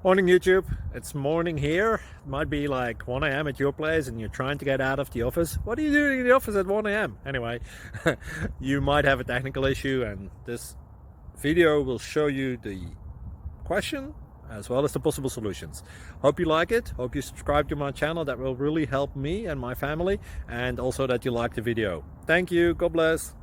Morning YouTube, it's morning here. It might be like 1 a.m. at your place and you're trying to get out of the office. What are you doing in the office at 1 a.m.? Anyway, you might have a technical issue and this video will show you the question as well as the possible solutions. Hope you like it, hope you subscribe to my channel. That will really help me and my family, and also that you like the video. Thank you, God bless.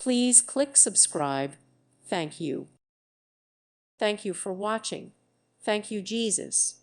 Please click subscribe. Thank you. Thank you for watching. Thank you, Jesus.